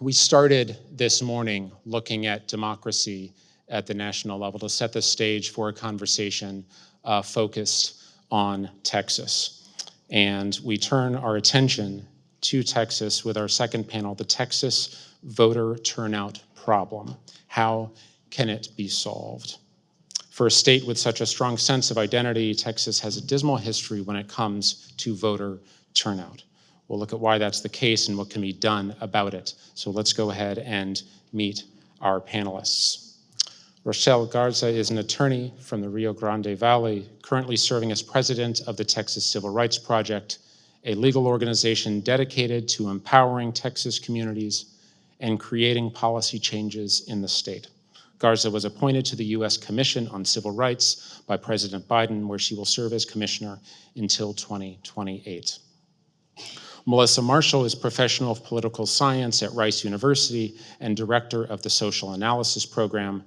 We started this morning looking at democracy at the national level to set the stage for a conversation focused on Texas. And we turn our attention to Texas with our second panel, the Texas voter turnout problem. How can it be solved? For a state with such a strong sense of identity, Texas has a dismal history when it comes to voter turnout. We'll look at why that's the case and what can be done about it. So let's go ahead and meet our panelists. Rochelle Garza is an attorney from the Rio Grande Valley, currently serving as president of the Texas Civil Rights Project, a legal organization dedicated to empowering Texas communities and creating policy changes in the state. Garza was appointed to the U.S. Commission on Civil Rights by President Biden, where she will serve as commissioner until 2028. Melissa Marschall is professor of political science at Rice University and director of the Social Analysis Program.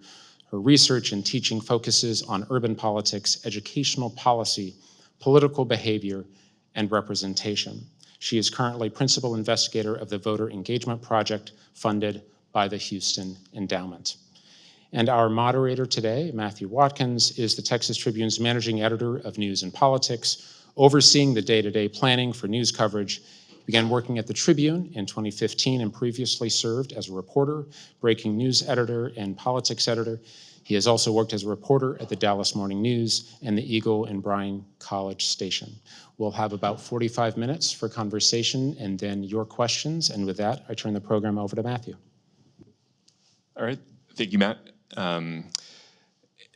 Her research and teaching focuses on urban politics, educational policy, political behavior, and representation. She is currently principal investigator of the Voter Engagement Project funded by the Houston Endowment. And our moderator today, Matthew Watkins, is the Texas Tribune's managing editor of News and Politics, overseeing the day-to-day planning for news coverage. He began working at the Tribune in 2015 and previously served as a reporter, breaking news editor, and politics editor. He has also worked as a reporter at the Dallas Morning News and the Eagle and Bryan College Station. We'll have about 45 minutes for conversation and then your questions. And with that, I turn the program over to Matthew. All right, thank you, Matt.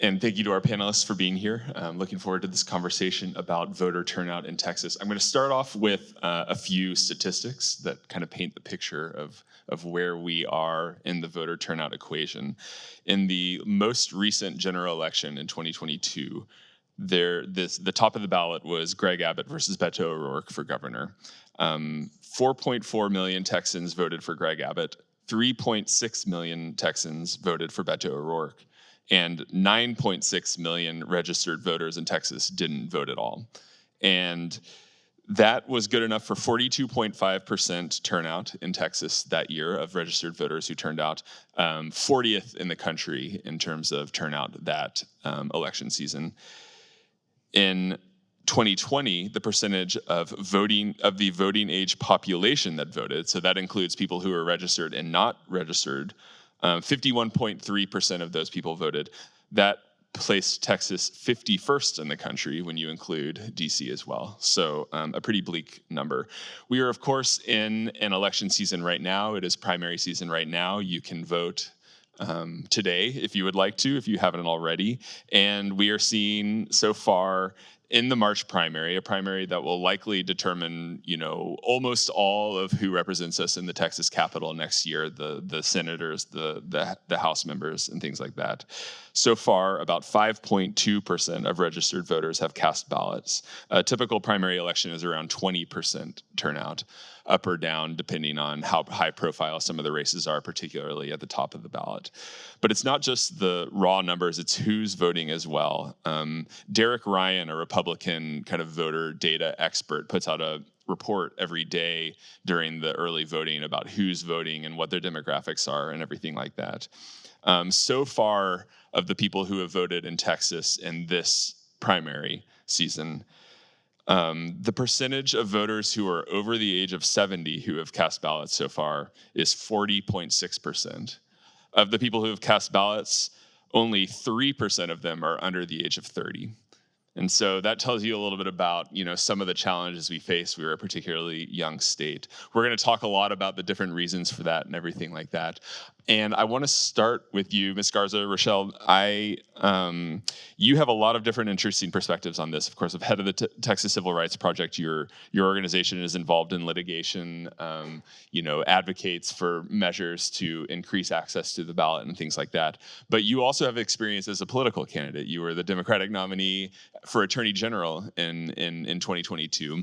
And thank you to our panelists for being here. I'm looking forward to this conversation about voter turnout in Texas. I'm going to start off with a few statistics that kind of paint the picture of where we are in the voter turnout equation. In the most recent general election in 2022, the top of the ballot was Greg Abbott versus Beto O'Rourke for governor. 4.4 million Texans voted for Greg Abbott. 3.6 million Texans voted for Beto O'Rourke, and 9.6 million registered voters in Texas didn't vote at all. And that was good enough for 42.5% turnout in Texas that year of registered voters who turned out, 40th in the country in terms of turnout that election season. In 2020, the percentage of the voting age population that voted, so that includes people who are registered and not registered, 51.3% of those people voted. That placed Texas 51st in the country when you include DC as well. So a pretty bleak number. We are, of course, in an election season right now. It is primary season right now. You can vote today if you would like to, if you haven't already. And we are seeing so far in the March primary, a primary that will likely determine, almost all of who represents us in the Texas Capitol next year, the senators, the House members, and things like that. So far, about 5.2% of registered voters have cast ballots. A typical primary election is around 20% turnout, up or down, depending on how high profile some of the races are, particularly at the top of the ballot. But it's not just the raw numbers, it's who's voting as well. Derek Ryan, a Republican kind of voter data expert, puts out a report every day during the early voting about who's voting and what their demographics are and everything like that. So far, of the people who have voted in Texas in this primary season, the percentage of voters who are over the age of 70 who have cast ballots so far is 40.6%. Of the people who have cast ballots, only 3% of them are under the age of 30. And so that tells you a little bit about, some of the challenges we face. We were a particularly young state. We're going to talk a lot about the different reasons for that and everything like that. And I want to start with you, Ms. Garza. Rochelle, you have a lot of different interesting perspectives on this. Of course, as head of the Texas Civil Rights Project, your organization is involved in litigation, advocates for measures to increase access to the ballot and things like that. But you also have experience as a political candidate. You were the Democratic nominee for Attorney General in 2022.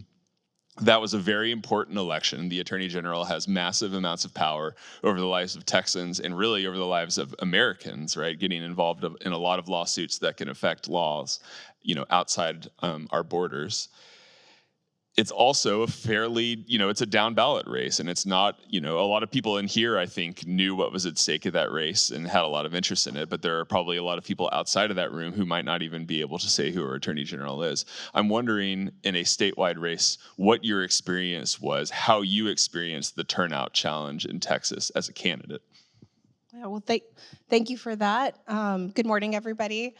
That was a very important election. The Attorney General has massive amounts of power over the lives of Texans and really over the lives of Americans, right? Getting involved in a lot of lawsuits that can affect laws, outside our borders. it's also a fairly, it's a down ballot race, and it's not, a lot of people in here, I think, knew what was at stake at that race and had a lot of interest in it, but there are probably a lot of people outside of that room who might not even be able to say who our Attorney General is. I'm wondering, in a statewide race, what your experience was, how you experienced the turnout challenge in Texas as a candidate. Yeah, well, thank you for that. Good morning, everybody.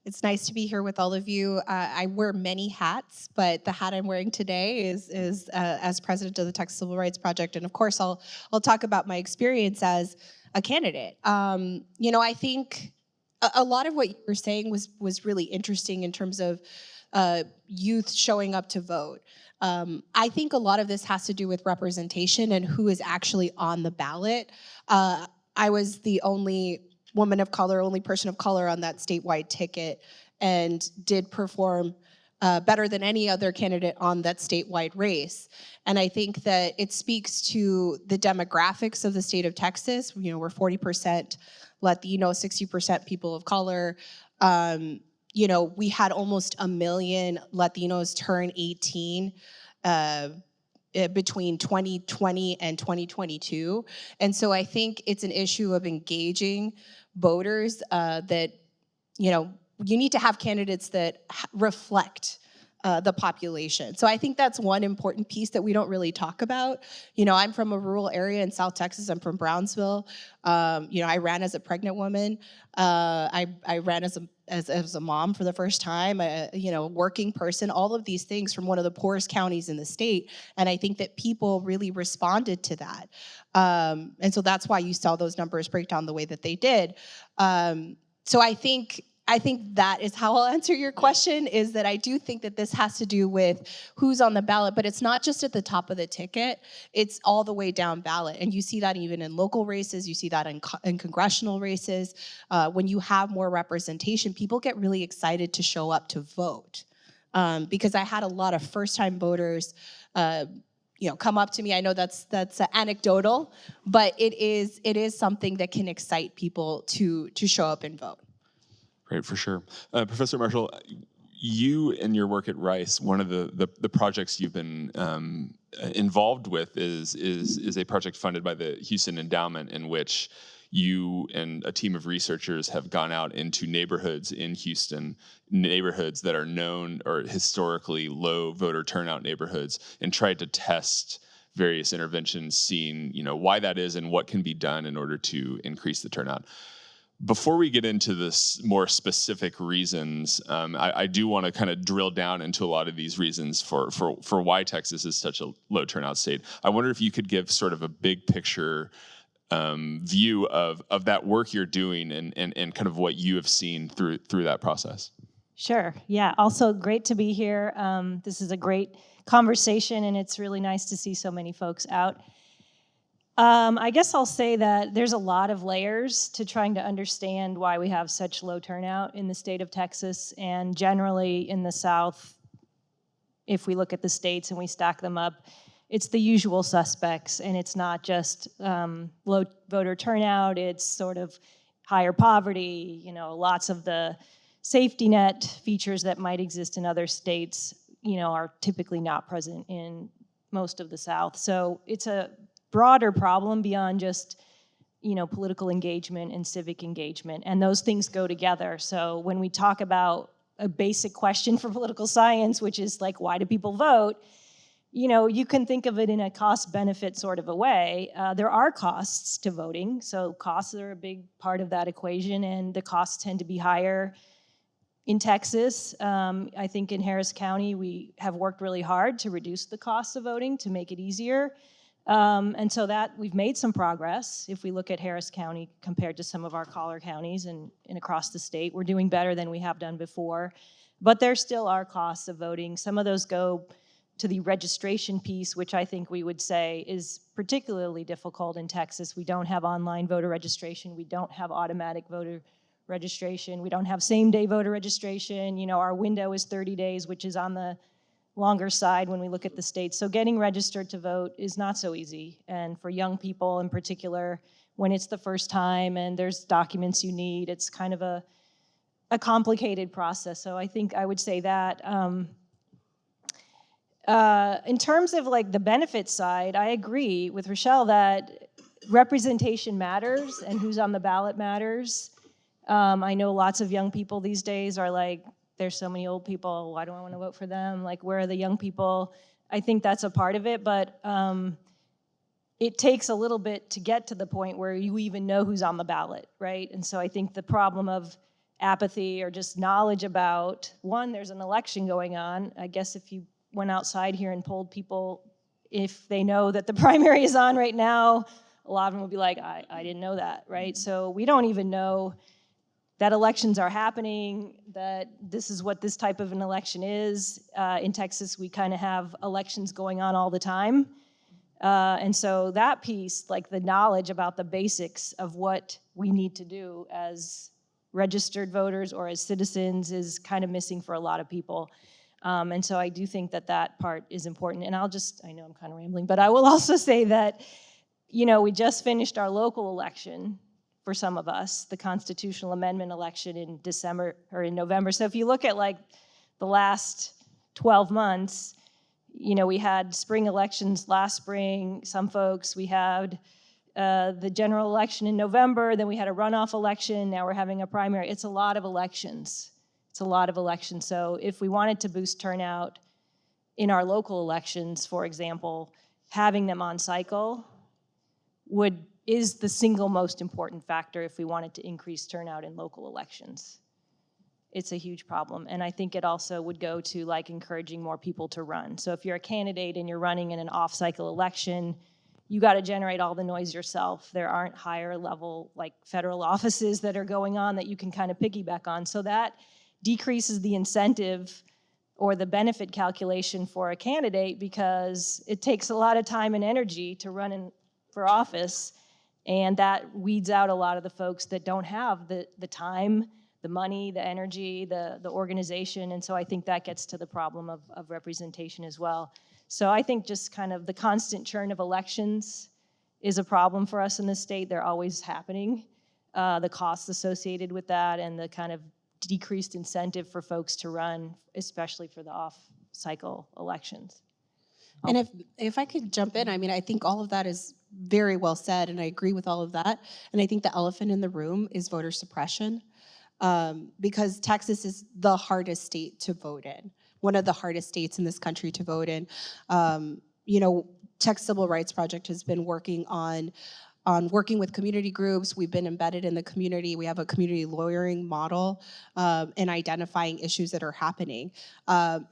It's nice to be here with all of you. I wear many hats, but the hat I'm wearing today is as president of the Texas Civil Rights Project, and of course, I'll talk about my experience as a candidate. I think a lot of what you were saying was really interesting in terms of youth showing up to vote. I think a lot of this has to do with representation and who is actually on the ballot. I was the only woman of color, only person of color on that statewide ticket, and did perform better than any other candidate on that statewide race. And I think that it speaks to the demographics of the state of Texas. We're 40% Latino, 60% people of color. We had almost 1 million Latinos turn 18 between 2020 and 2022. And so I think it's an issue of engaging voters that, you need to have candidates that reflect the population. So I think that's one important piece that we don't really talk about. I'm from a rural area in South Texas. I'm from Brownsville. I ran as a pregnant woman. I ran as a mom for the first time, a working person, all of these things from one of the poorest counties in the state. And I think that people really responded to that. And so that's why you saw those numbers break down the way that they did. So I think that is how I'll answer your question, is that I do think that this has to do with who's on the ballot, but it's not just at the top of the ticket, it's all the way down ballot. And you see that even in local races, you see that in congressional races. When you have more representation, people get really excited to show up to vote. Because I had a lot of first-time voters come up to me. I know that's anecdotal, but it is something that can excite people to show up and vote. Right, for sure. Professor Marschall, you and your work at Rice, one of the projects you've been involved with is a project funded by the Houston Endowment, in which you and a team of researchers have gone out into neighborhoods in Houston, neighborhoods that are known or historically low voter turnout neighborhoods, and tried to test various interventions, seeing why that is and what can be done in order to increase the turnout. Before we get into this more specific reasons, I do want to kind of drill down into a lot of these reasons for why Texas is such a low turnout state. I wonder if you could give sort of a big picture view of that work you're doing and kind of what you have seen through that process. Sure. Yeah. Also great to be here. This is a great conversation, and it's really nice to see so many folks out. I guess I'll say that there's a lot of layers to trying to understand why we have such low turnout in the state of Texas, and generally in the South. If we look at the states and we stack them up, it's the usual suspects, and it's not just low voter turnout, it's sort of higher poverty, lots of the safety net features that might exist in other states, are typically not present in most of the South. So it's a broader problem beyond just, political engagement and civic engagement, and those things go together. So when we talk about a basic question for political science, which is like, why do people vote? You can think of it in a cost-benefit sort of a way. There are costs to voting, so costs are a big part of that equation, and the costs tend to be higher in Texas. I think in Harris County, we have worked really hard to reduce the cost of voting, to make it easier. And so that we've made some progress. If we look at Harris County compared to some of our collar counties and across the state, we're doing better than we have done before. But there still are costs of voting. Some of those go to the registration piece, which I think we would say is particularly difficult in Texas. We don't have online voter registration. We don't have automatic voter registration. We don't have same-day voter registration. Our window is 30 days, which is on the longer side when we look at the states. So getting registered to vote is not so easy. And for young people in particular, when it's the first time and there's documents you need, it's kind of a complicated process. So I think I would say that. In terms of like the benefit side, I agree with Rochelle that representation matters and who's on the ballot matters. I know lots of young people these days are like, there's so many old people, why do I want to vote for them? Like, where are the young people? I think that's a part of it, but it takes a little bit to get to the point where you even know who's on the ballot, right? And so I think the problem of apathy or just knowledge about, one, there's an election going on. I guess if you went outside here and polled people, if they know that the primary is on right now, a lot of them would be like, I didn't know that, right? So we don't even know that elections are happening, that this is what this type of an election is. In Texas, we kind of have elections going on all the time. And so that piece, like the knowledge about the basics of what we need to do as registered voters or as citizens is kind of missing for a lot of people. And so I do think that that part is important. And I know I'm kind of rambling, but I will also say that, you know, we just finished our local election for some of us, the constitutional amendment election in December or in November. So if you look at like the last 12 months, you know, we had spring elections last spring, some folks, we had the general election in November, then we had a runoff election, now we're having a primary. It's a lot of elections. It's a lot of elections. So if we wanted to boost turnout in our local elections, for example, having them on cycle is the single most important factor if we wanted to increase turnout in local elections. It's a huge problem. And I think it also would go to like encouraging more people to run. So if you're a candidate and you're running in an off-cycle election, you got to generate all the noise yourself. There aren't higher level like federal offices that are going on that you can kind of piggyback on. So that decreases the incentive or the benefit calculation for a candidate because it takes a lot of time and energy to run for office. And that weeds out a lot of the folks that don't have the time, the money, the energy, the organization. And so I think that gets to the problem of representation as well. So I think just kind of the constant churn of elections is a problem for us in this state. They're always happening. The costs associated with that and the kind of decreased incentive for folks to run, especially for the off-cycle elections. And if I could jump in, I mean, I think all of that is very well said, and I agree with all of that. And I think the elephant in the room is voter suppression, because Texas is the hardest state to vote in, one of the hardest states in this country to vote in. You know, Texas Civil Rights Project has been working on working with community groups. We've been embedded in the community. We have a community lawyering model and identifying issues that are happening. And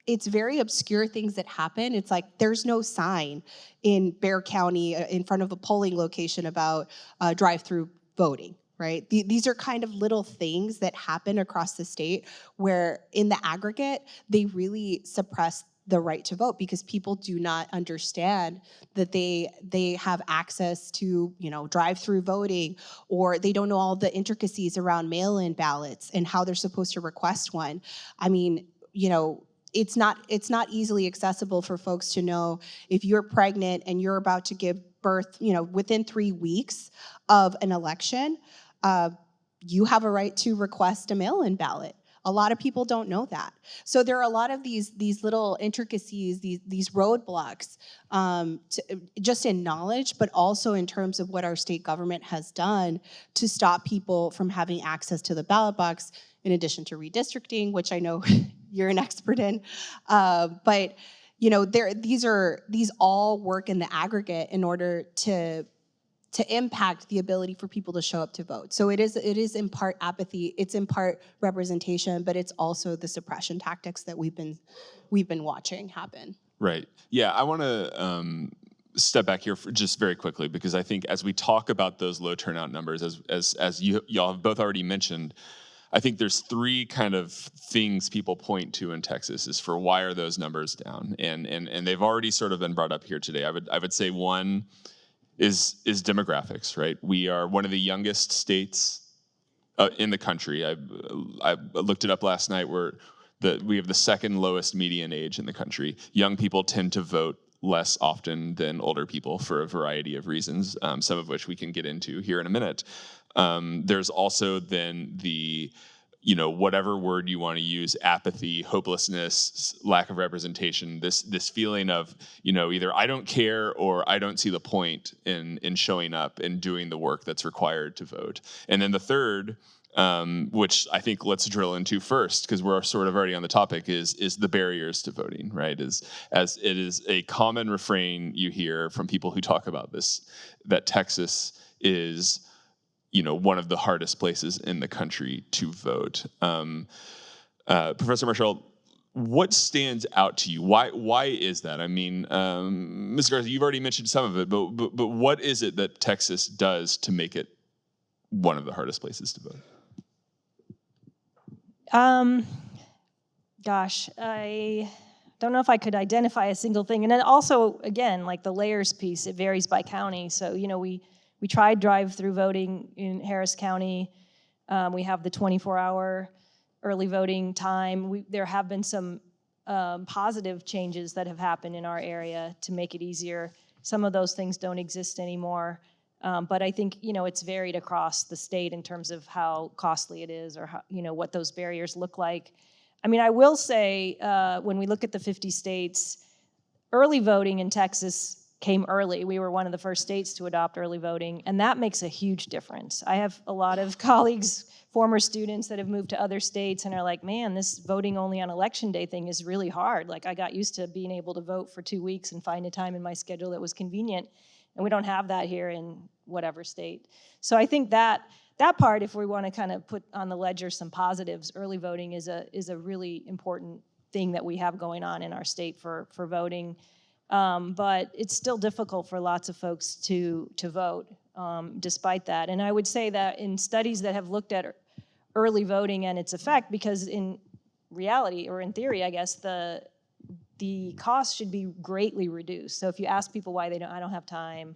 it's very obscure things that happen. It's like there's no sign in Bexar County in front of a polling location about drive-through voting, right? These are kind of little things that happen across the state where in the aggregate, they really suppress the right to vote because people do not understand that they have access to, you know, drive-through voting, or they don't know all the intricacies around mail-in ballots and how they're supposed to request one. I mean, you know, it's not easily accessible for folks to know if you're pregnant and you're about to give birth, you know, within 3 weeks of an election, you have a right to request a mail-in ballot. A lot of people don't know that. So there are a lot of these little intricacies, these roadblocks, just in knowledge, but also in terms of what our state government has done to stop people from having access to the ballot box, in addition to redistricting, which I know you're an expert in. But you know, these all work in the aggregate in order to impact the ability for people to show up to vote. So it is in part apathy, it's in part representation, but it's also the suppression tactics that we've been watching happen. Right. Yeah, I want to step back here for just very quickly, because I think as we talk about those low turnout numbers, as y'all have both already mentioned, I think there's three kind of things people point to in Texas is for why are those numbers down, and they've already sort of been brought up here today. I would say one is demographics, right? We are one of the youngest states in the country. I looked it up last night. We have the second lowest median age in the country. Young people tend to vote less often than older people for a variety of reasons, some of which we can get into here in a minute. There's also then whatever word you want to use, apathy, hopelessness, lack of representation, this feeling of, either I don't care or I don't see the point in showing up and doing the work that's required to vote. And then the third, which I think let's drill into first, because we're sort of already on the topic, is the barriers to voting, right? As it is a common refrain you hear from people who talk about this, that Texas is one of the hardest places in the country to vote. Professor Marschall, what stands out to you? Why is that? I mean, Ms. Garza, you've already mentioned some of it, but what is it that Texas does to make it one of the hardest places to vote? Gosh, I don't know if I could identify a single thing. And then also, again, like the layers piece, it varies by county. So, we tried drive-through voting in Harris County. We have the 24-hour early voting time. There have been some positive changes that have happened in our area to make it easier. Some of those things don't exist anymore. But I think, it's varied across the state in terms of how costly it is or how, what those barriers look like. I mean, I will say, when we look at the 50 states, early voting in Texas came early. We were one of the first states to adopt early voting, and that makes a huge difference. I have a lot of colleagues, former students that have moved to other states and are like, man, this voting only on election day thing is really hard. Like, I got used to being able to vote for 2 weeks and find a time in my schedule that was convenient, and we don't have that here in whatever state. So I think that part, if we want to kind of put on the ledger some positives, early voting is a really important thing that we have going on in our state for voting. But it's still difficult for lots of folks to vote despite that. And I would say that in studies that have looked at early voting and its effect, because in reality, or in theory, I guess, the cost should be greatly reduced. So if you ask people why I don't have time,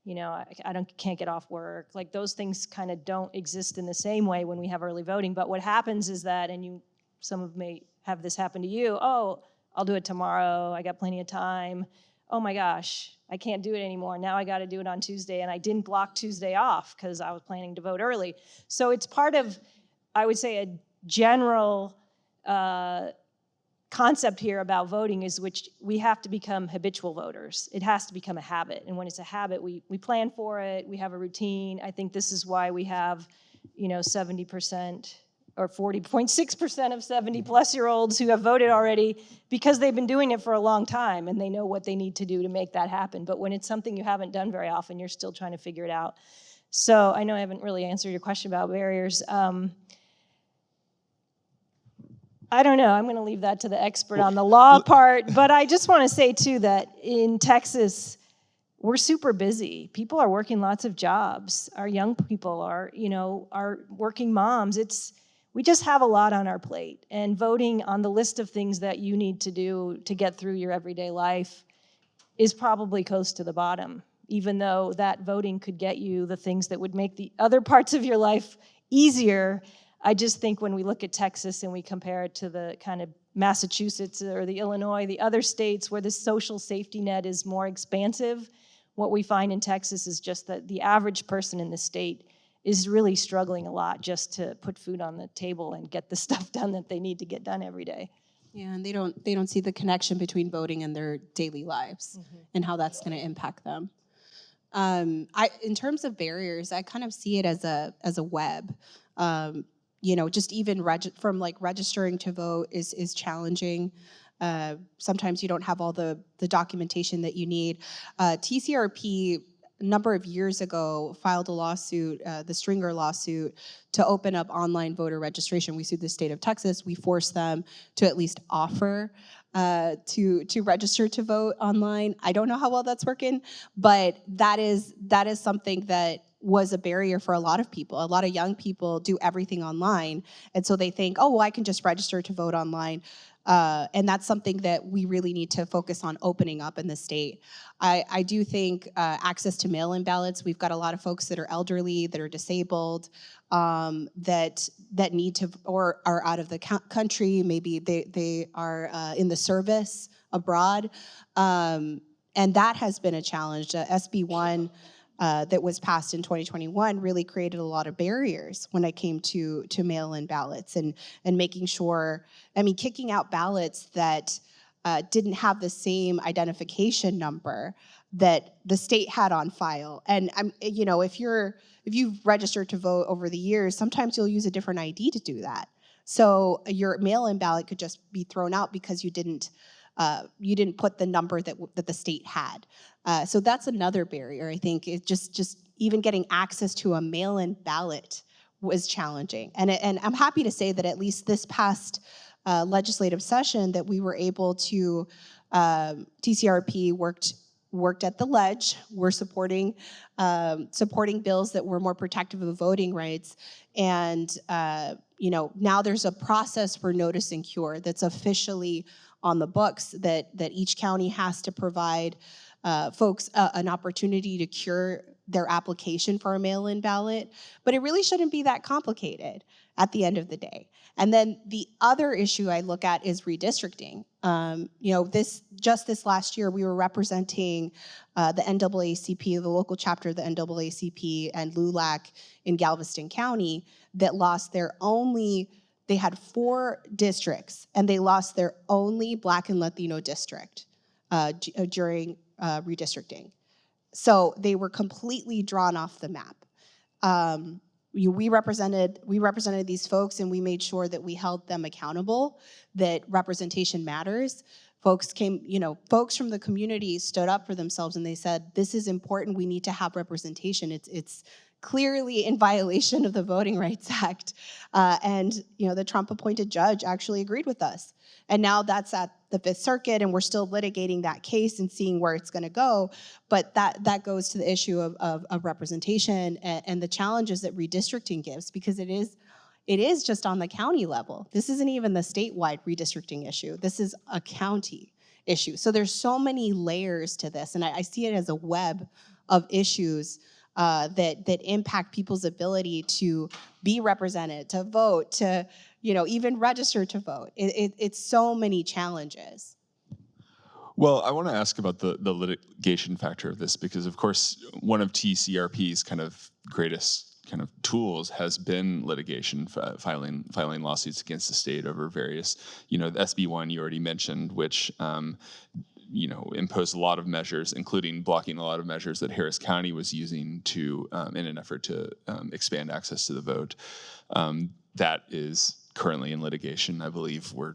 I can't get off work, like those things kind of don't exist in the same way when we have early voting. But what happens is that, and some of may have this happen to you, I'll do it tomorrow, I got plenty of time. Oh my gosh, I can't do it anymore. Now I got to do it on Tuesday, and I didn't block Tuesday off because I was planning to vote early. So it's part of, I would say, a general concept here about voting is which we have to become habitual voters. It has to become a habit, and when it's a habit, we plan for it, we have a routine. I think this is why we have, 70%, or 40.6% of 70-plus-year-olds who have voted already, because they've been doing it for a long time and they know what they need to do to make that happen. But when it's something you haven't done very often, you're still trying to figure it out. So I know I haven't really answered your question about barriers. I don't know. I'm going to leave that to the expert on the law part. But I just want to say, too, that in Texas, we're super busy. People are working lots of jobs. Our young people are working moms. We just have a lot on our plate, and voting on the list of things that you need to do to get through your everyday life is probably close to the bottom, even though that voting could get you the things that would make the other parts of your life easier. I just think when we look at Texas and we compare it to the kind of Massachusetts or the Illinois, the other states where the social safety net is more expansive, what we find in Texas is just that the average person in the state is really struggling a lot just to put food on the table and get the stuff done that they need to get done every day. Yeah, and they don't see the connection between voting and their daily lives and how that's going to impact them. In terms of barriers, I kind of see it as a web. Just even from like registering to vote is challenging. Sometimes you don't have all the documentation that you need. TCRP a number of years ago filed a lawsuit, the Stringer lawsuit, to open up online voter registration. We sued the state of Texas. We forced them to at least offer to register to vote online. I don't know how well that's working, but that is something that was a barrier for a lot of people. A lot of young people do everything online, and so they think, oh, well, I can just register to vote online. And that's something that we really need to focus on opening up in the state. I do think access to mail-in ballots, we've got a lot of folks that are elderly, that are disabled, that need to, or are out of the country, maybe they are in the service abroad, and that has been a challenge. SB 1 that was passed in 2021 really created a lot of barriers when it came to mail-in ballots and making sure, kicking out ballots that didn't have the same identification number that the state had on file. And if you've registered to vote over the years, sometimes you'll use a different ID to do that. So your mail-in ballot could just be thrown out because you didn't put the number that the state had. So that's another barrier. I think it just even getting access to a mail-in ballot was challenging. And I'm happy to say that at least this past legislative session that we were able to, TCRP worked at the ledge. We're supporting bills that were more protective of voting rights. And now there's a process for notice and cure that's officially on the books that each county has to provide folks an opportunity to cure their application for a mail-in ballot. But it really shouldn't be that complicated at the end of the day. And then the other issue I look at is redistricting. This last year, we were representing the NAACP, the local chapter of the NAACP and LULAC in Galveston County that lost they had 4 districts, and they lost their only Black and Latino district during redistricting. So they were completely drawn off the map. We represented these folks, and we made sure that we held them accountable, that representation matters. Folks from the community stood up for themselves, and they said, this is important, we need to have representation. It's clearly in violation of the Voting Rights Act. The Trump-appointed judge actually agreed with us. And now that's at the Fifth Circuit, and we're still litigating that case and seeing where it's gonna go. But that goes to the issue of representation and the challenges that redistricting gives, because it is just on the county level. This isn't even the statewide redistricting issue. This is a county issue. So there's so many layers to this, and I see it as a web of issues that impact people's ability to be represented, to vote, to even register to vote. It's so many challenges. Well, I want to ask about the litigation factor of this, because of course one of TCRP's kind of greatest kind of tools has been litigation, filing lawsuits against the state over various, the SB1 you already mentioned, which imposed a lot of measures, including blocking a lot of measures that Harris County was using to, in an effort to expand access to the vote. That is currently in litigation. I believe we're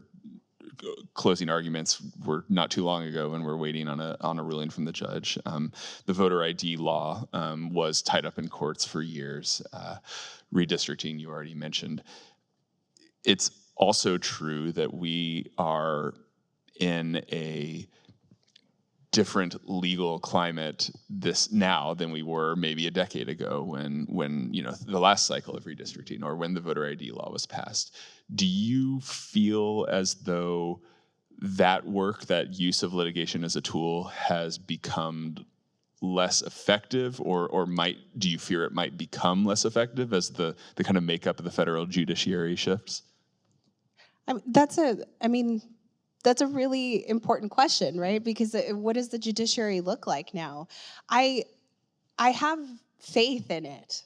closing arguments were not too long ago, and we're waiting on a ruling from the judge. The voter ID law was tied up in courts for years. Redistricting, you already mentioned. It's also true that we are in a different legal climate now than we were maybe a decade ago when the last cycle of redistricting, or when the voter ID law was passed. Do you feel as though that work, that use of litigation as a tool, has become less effective, or do you fear it might become less effective as the kind of makeup of the federal judiciary shifts? That's a really important question, right? Because what does the judiciary look like now? I have faith in it.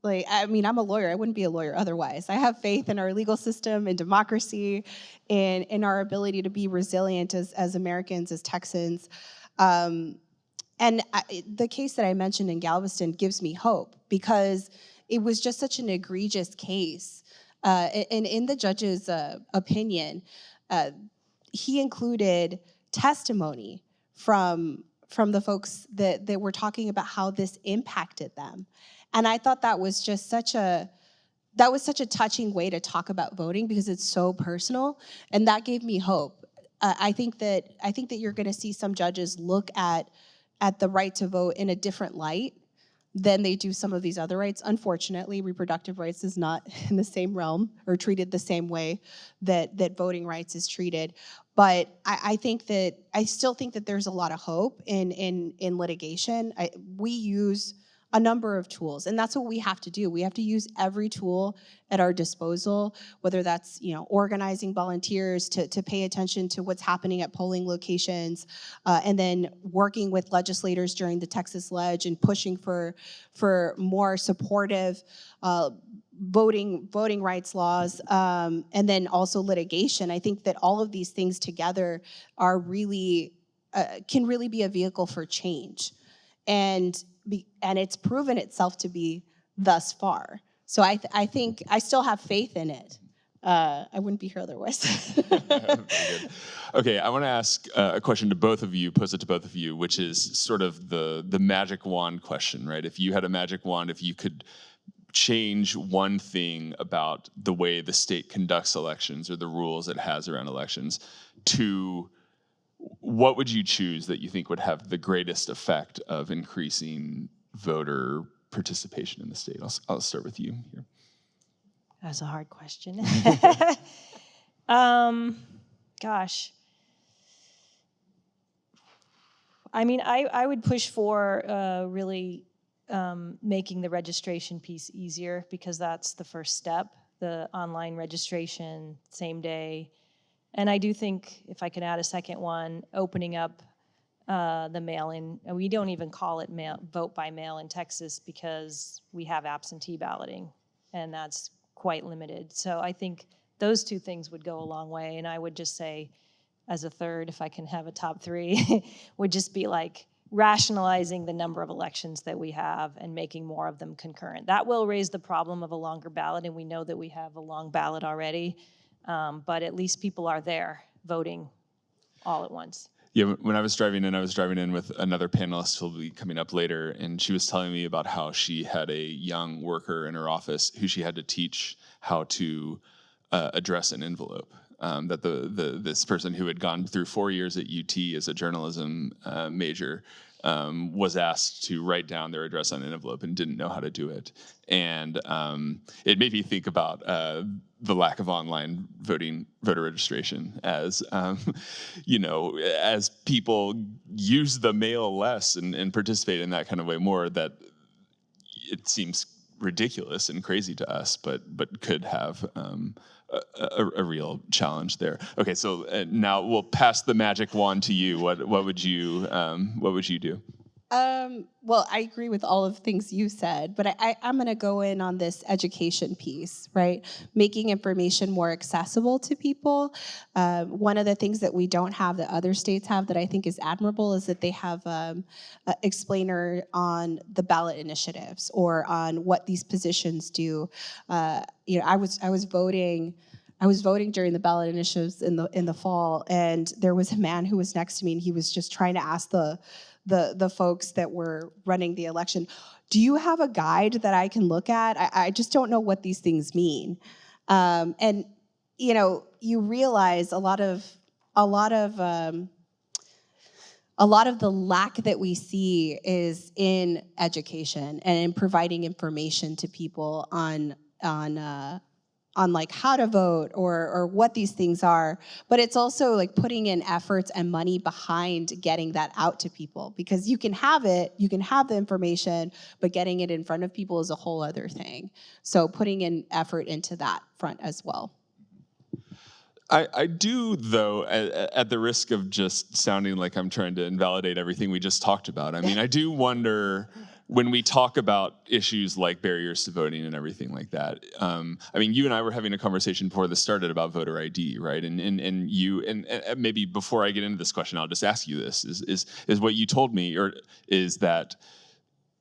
I'm a lawyer. I wouldn't be a lawyer otherwise. I have faith in our legal system, in democracy, in our ability to be resilient as Americans, as Texans. The case that I mentioned in Galveston gives me hope, because it was just such an egregious case. And in the judge's opinion, he included testimony from the folks that were talking about how this impacted them. And I thought that was just such a touching way to talk about voting, because it's so personal, and that gave me hope. I think that you're going to see some judges look at the right to vote in a different light than they do some of these other rights. Unfortunately, reproductive rights is not in the same realm or treated the same way that voting rights is treated. But I still think that there's a lot of hope in litigation. We use a number of tools, and that's what we have to do. We have to use every tool at our disposal, whether that's organizing volunteers to pay attention to what's happening at polling locations, and then working with legislators during the Texas Ledge and pushing for more supportive voting rights laws, and then also litigation. I think that all of these things together are really can really be a vehicle for change, and it's proven itself to be thus far. So I think I still have faith in it. I wouldn't be here otherwise. Okay, I want to ask a question to both of you, pose it to both of you, which is sort of the magic wand question, right? If you had a magic wand, if you could change one thing about the way the state conducts elections or the rules it has around elections, what would you choose that you think would have the greatest effect of increasing voter participation in the state? I'll start with you here. That's a hard question. Gosh. I mean, I would push for really making the registration piece easier, because that's the first step, the online registration, same day. And I do think, if I can add a second one, opening up the mail-in. And we don't even call it vote by mail in Texas, because we have absentee balloting, and that's quite limited. So I think those two things would go a long way. And I would just say, as a third, if I can have a top three, would just be like rationalizing the number of elections that we have and making more of them concurrent. That will raise the problem of a longer ballot, and we know that we have a long ballot already. But at least people are there voting all at once. Yeah, when I was driving in with another panelist who'll be coming up later, and she was telling me about how she had a young worker in her office who she had to teach how to address an envelope. That this person who had gone through 4 years at UT as a journalism major was asked to write down their address on an envelope and didn't know how to do it. And it made me think about the lack of online voter registration as, as people use the mail less and participate in that kind of way more, that it seems ridiculous and crazy to us, but could have a real challenge there. Okay, so now we'll pass the magic wand to you. What would you do? Well, I agree with all of the things you said, but I'm going to go in on this education piece, right? Making information more accessible to people. One of the things that we don't have that other states have that I think is admirable is that they have an explainer on the ballot initiatives or on what these positions do. I was voting during the ballot initiatives in the fall, and there was a man who was next to me, and he was just trying to ask the folks that were running the election, do you have a guide that I can look at? I just don't know what these things mean. And you realize a lot of the lack that we see is in education and in providing information to people on like how to vote or what these things are. But it's also like putting in efforts and money behind getting that out to people, because you can have the information, but getting it in front of people is a whole other thing. So putting in effort into that front as well. I do, though, at the risk of just sounding like I'm trying to invalidate everything we just talked about. I mean, I do wonder, when we talk about issues like barriers to voting and everything like that, I mean, you and I were having a conversation before this started about voter ID, right? And maybe before I get into this question, I'll just ask you this: is what you told me, or is that,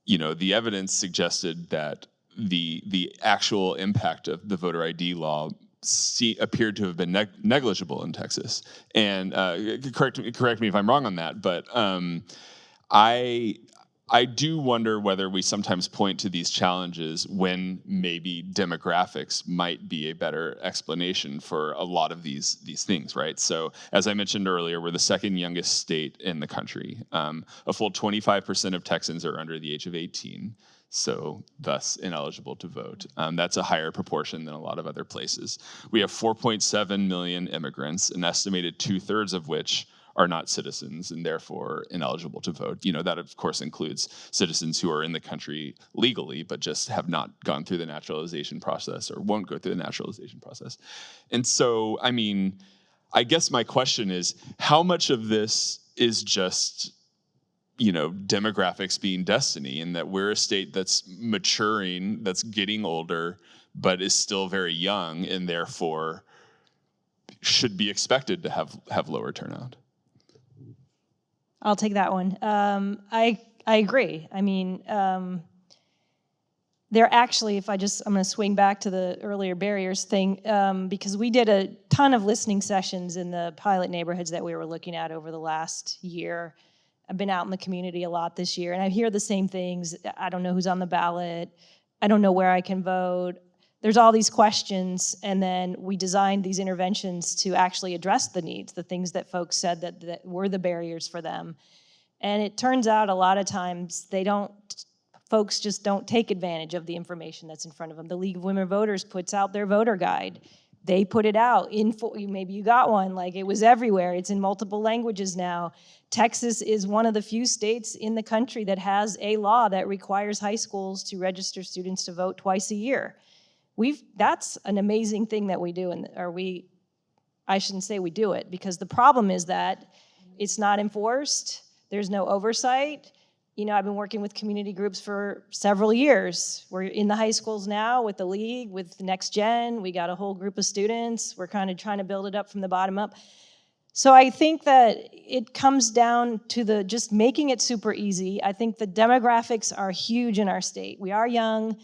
the evidence suggested that the actual impact of the voter ID law appeared to have been negligible in Texas. And correct me if I'm wrong on that, but I do wonder whether we sometimes point to these challenges when maybe demographics might be a better explanation for a lot of these things, right? So as I mentioned earlier, we're the second youngest state in the country. A full 25% of Texans are under the age of 18. So thus ineligible to vote. That's a higher proportion than a lot of other places. We have 4.7 million immigrants, an estimated 2/3 of which are not citizens and therefore ineligible to vote. That of course includes citizens who are in the country legally, but just have not gone through the naturalization process or won't go through the naturalization process. And so, I guess my question is, how much of this is just demographics being destiny, and that we're a state that's maturing, that's getting older, but is still very young, and therefore should be expected to have lower turnout? I'll take that one. I agree. They're actually, I'm going to swing back to the earlier barriers thing, because we did a ton of listening sessions in the pilot neighborhoods that we were looking at over the last year. I've been out in the community a lot this year, and I hear the same things. I don't know who's on the ballot. I don't know where I can vote. There's all these questions, and then we designed these interventions to actually address the needs, the things that folks said that were the barriers for them. And it turns out a lot of times folks just don't take advantage of the information that's in front of them. The League of Women Voters puts out their voter guide. They put it out. Maybe you got one, like it was everywhere. It's in multiple languages now. Texas is one of the few states in the country that has a law that requires high schools to register students to vote twice a year. That's an amazing thing that we do, I shouldn't say we do it, because the problem is that it's not enforced. There's no oversight. I've been working with community groups for several years. We're in the high schools now with the League, with Next Gen. We got a whole group of students. We're kind of trying to build it up from the bottom up. So I think that it comes down to just making it super easy. I think the demographics are huge in our state. We are young.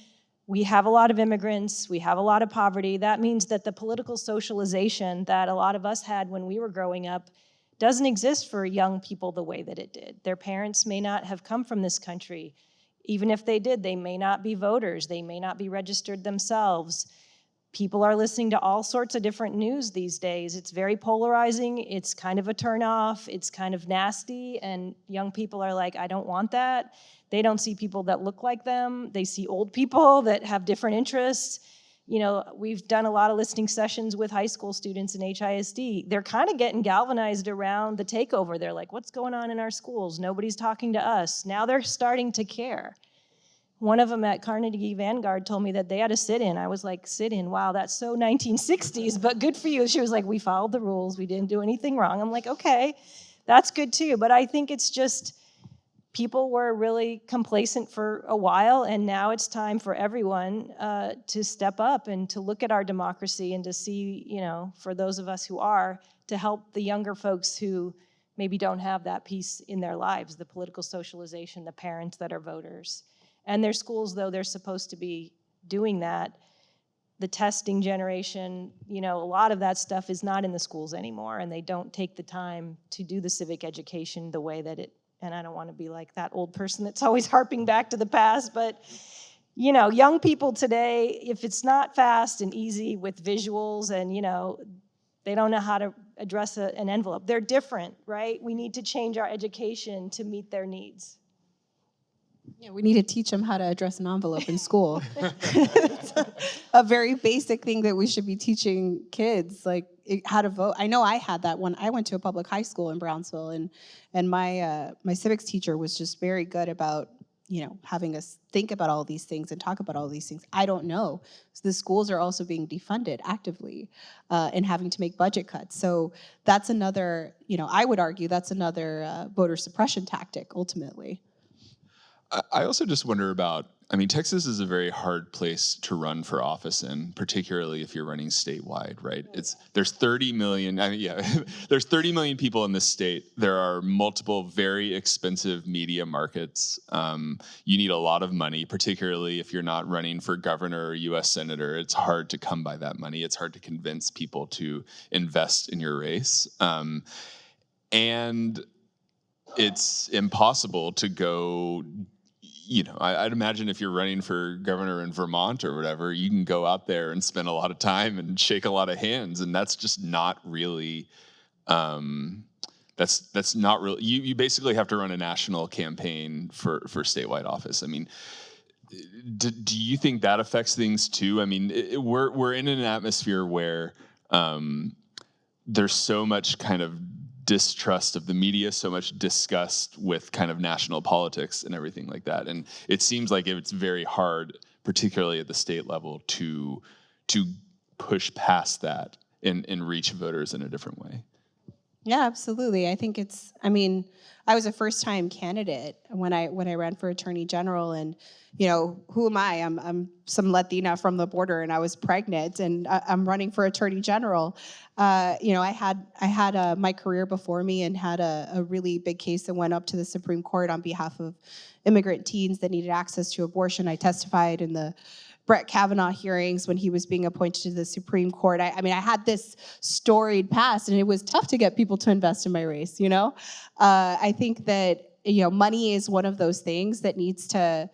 We have a lot of immigrants. We have a lot of poverty. That means that the political socialization that a lot of us had when we were growing up doesn't exist for young people the way that it did. Their parents may not have come from this country. Even if they did, they may not be voters. They may not be registered themselves. People are listening to all sorts of different news these days. It's very polarizing. It's kind of a turnoff. It's kind of nasty. And young people are like, I don't want that. They don't see people that look like them. They see old people that have different interests. We've done a lot of listening sessions with high school students in HISD. They're kind of getting galvanized around the takeover. They're like, what's going on in our schools? Nobody's talking to us. Now they're starting to care. One of them at Carnegie Vanguard told me that they had a sit-in. I was like, sit-in? Wow, that's so 1960s, but good for you. She was like, we followed the rules. We didn't do anything wrong. I'm like, okay, that's good too. But I think it's just people were really complacent for a while, and now it's time for everyone to step up and to look at our democracy and to see, for those of us who are, to help the younger folks who maybe don't have that piece in their lives, the political socialization, the parents that are voters. And their schools, though, they're supposed to be doing that. The testing generation, a lot of that stuff is not in the schools anymore, and they don't take the time to do the civic education the way that and I don't want to be like that old person that's always harping back to the past, but young people today, if it's not fast and easy with visuals and, they don't know how to address an envelope. They're different, right? We need to change our education to meet their needs. Yeah, we need to teach them how to address an envelope in school. It's a very basic thing that we should be teaching kids, like how to vote. I know I had that when I went to a public high school in Brownsville, and my civics teacher was just very good about having us think about all these things and talk about all these things. I don't know. So the schools are also being defunded actively and having to make budget cuts. So that's another, I would argue that's another voter suppression tactic ultimately. I also just wonder about, Texas is a very hard place to run for office in, particularly if you're running statewide, right? There's 30 million, there's 30 million people in this state. There are multiple very expensive media markets. You need a lot of money, particularly if you're not running for governor or US senator. It's hard to come by that money. It's hard to convince people to invest in your race. And it's impossible to go, I'd imagine if you're running for governor in Vermont or whatever, you can go out there and spend a lot of time and shake a lot of hands, and that's just not really, that's not really, you basically have to run a national campaign for statewide office. Do you think that affects things too? We're in an atmosphere where there's so much kind of distrust of the media, so much disgust with kind of national politics and everything like that. And it seems like it's very hard, particularly at the state level, to push past that and reach voters in a different way. Yeah, absolutely. I think I was a first-time candidate when I ran for Attorney General, and who am I? I'm some Latina from the border, and I was pregnant, and I'm running for Attorney General. I had my career before me and had a really big case that went up to the Supreme Court on behalf of immigrant teens that needed access to abortion. I testified in the Brett Kavanaugh hearings when he was being appointed to the Supreme Court. I had this storied past, and it was tough to get people to invest in my race. I think that money is one of those things that needs to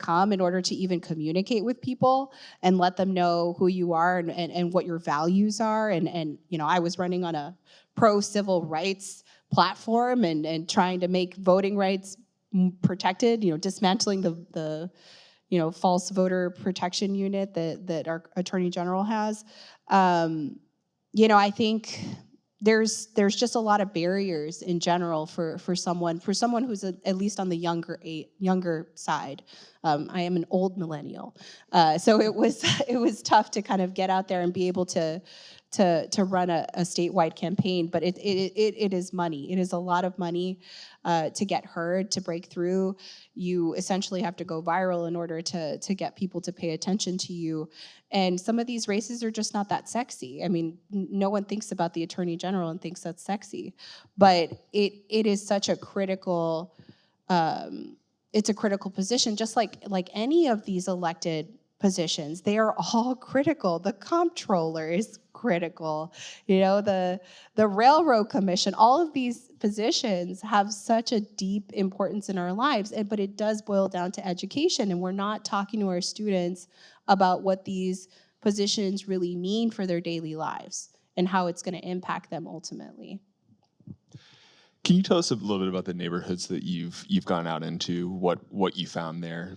come in order to even communicate with people and let them know who you are and what your values are. And I was running on a pro-civil rights platform and trying to make voting rights protected, dismantling the false voter protection unit that our Attorney General has. I think there's just a lot of barriers in general for someone who's at least on the younger side. I am an old millennial, so it was tough to kind of get out there and be able to run a statewide campaign. But it is money. It is a lot of money to get heard, to break through. You essentially have to go viral in order to get people to pay attention to you. And some of these races are just not that sexy. No one thinks about the Attorney General and thinks that's sexy, but it is such a critical. It's a critical position, just like any of these elected positions. They are all critical. The comptroller is critical. The railroad commission. All of these positions have such a deep importance in our lives, but it does boil down to education, and we're not talking to our students about what these positions really mean for their daily lives and how it's going to impact them ultimately. Can you tell us a little bit about the neighborhoods that you've gone out into, what you found there?